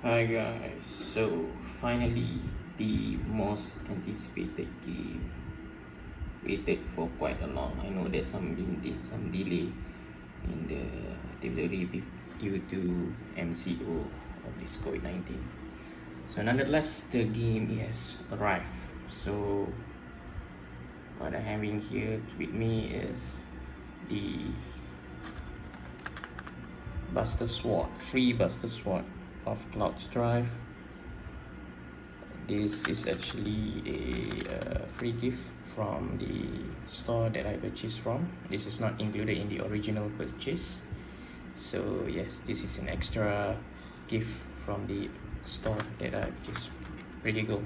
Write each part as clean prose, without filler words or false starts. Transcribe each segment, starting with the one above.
Hi guys, so finally the most anticipated game, waited for quite a long. I know there's some delay in the delivery due to MCO of this COVID-19. So nonetheless, the game has arrived. So what I'm having here with me is the free Buster Sword of Cloud's Drive. This is actually a free gift from the store that I purchased from. This is not included in the original purchase. So yes, this is an extra gift from the store that I purchased. Pretty cool.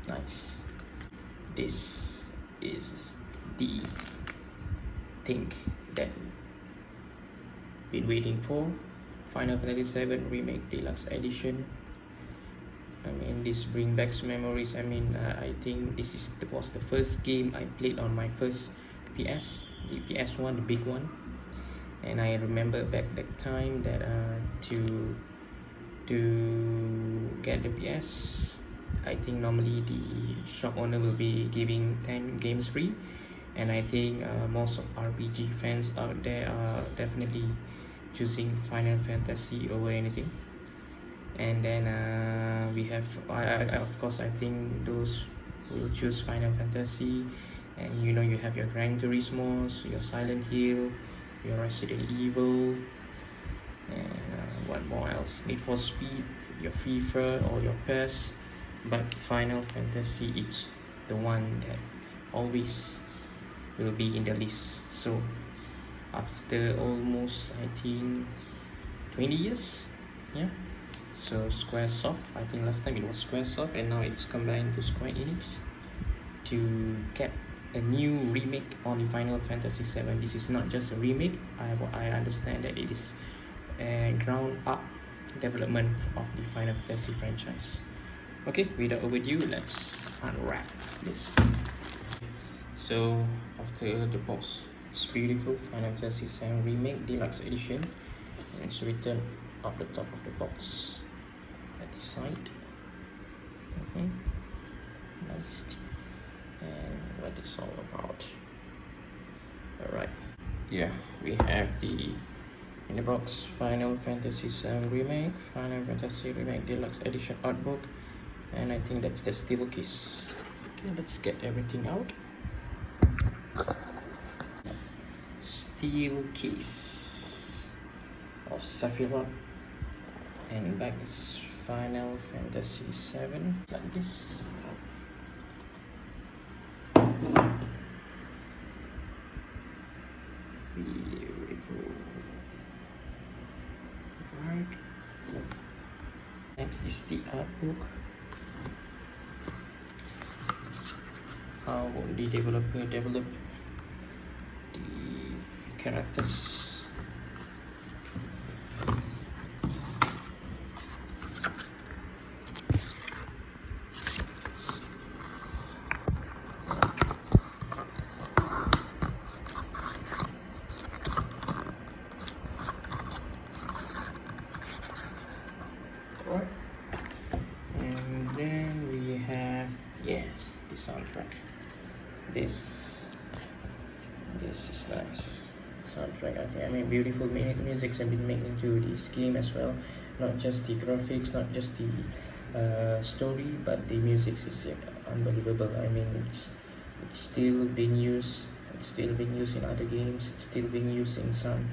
Nice. This is the thing that been waiting for. Final Fantasy VII Remake Deluxe Edition. I mean, this brings back memories. I mean, I think this was the first game I played on my first PS, the PS1, the big one. And I remember back that time that to get the PS, I think normally the shop owner will be giving 10 games free, and I think most of RPG fans out there are definitely choosing Final Fantasy over anything. And then we have of course, I think those will choose Final Fantasy, and you have your Gran Turismo, your Silent Hill, your Resident Evil, and what more else, Need for Speed, your FIFA or your PES. But Final Fantasy is the one that always will be in the list. So after almost, I think, 20 years, yeah, so Squaresoft, I think last time it was Squaresoft, and now it's combined to Square Enix to get a new remake on the Final Fantasy VII. This is not just a remake. I understand that it is a ground up development of the Final Fantasy franchise. Okay, without overdue, let's unwrap this. So after the box, it's beautiful Final Fantasy VII Remake Deluxe Edition, and it's written up the top of the box at the side. Nice. And what it's all about. Alright, yeah, we have the in the box Final Fantasy VII Remake, Final Fantasy Remake Deluxe Edition art book, and I think that's the steel case. Okay, let's get everything out. Steel case of Sephiroth, and back is Final Fantasy VII, like this. Beautiful. Right. Next is the art book. How the developer developed the characters. Right. And then we have, yes, the soundtrack. This is nice. Soundtrack, I mean, beautiful music have been made into this game as well. Not just the graphics, not just the story, but the music is unbelievable. I mean, it's still being used. It's still being used in other games. It's still being used in some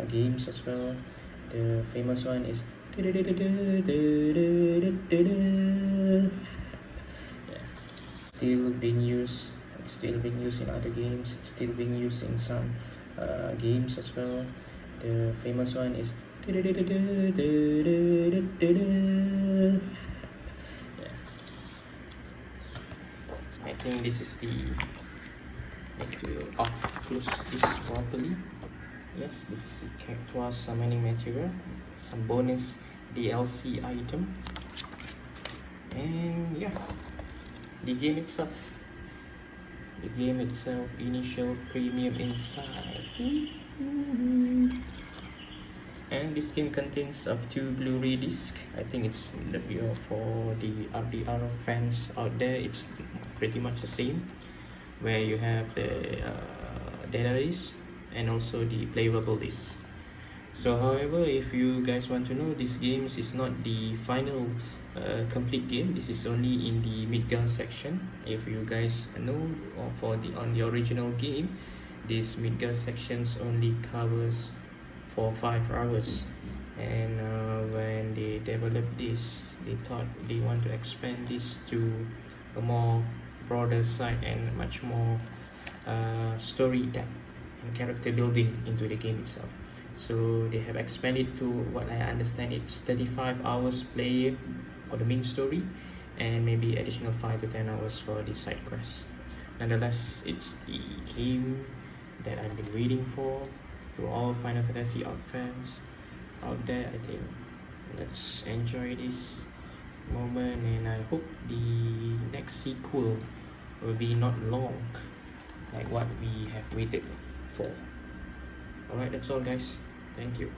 games as well. The famous one is yeah. Still being used. It's still being used in other games. It's still being used in some games as well. The famous one is yeah. I think this is the need to close this properly. Yes, this is the character summoning material, some bonus DLC item, and yeah, the game itself. Initial premium inside. And and this game contains of 2 Blu-ray discs. I think it's for the RDR fans out there, it's pretty much the same, where you have the data disc and also the playable disc. So however, if you guys want to know, this game is not the final complete game. This is only in the Midgar section. If you guys know, or on the original game, this Midgar sections only covers for 5 hours, and when they developed this, they thought they want to expand this to a more broader side and much more story depth and character building into the game itself. So they have expanded to, what I understand, it's 35 hours play for the main story, and maybe additional 5 to 10 hours for the side quests. Nonetheless, it's the game that I've been waiting for. To all Final Fantasy fans out there, I think let's enjoy this moment, and I hope the next sequel will be not long like what we have waited for. Alright, that's all guys. Thank you.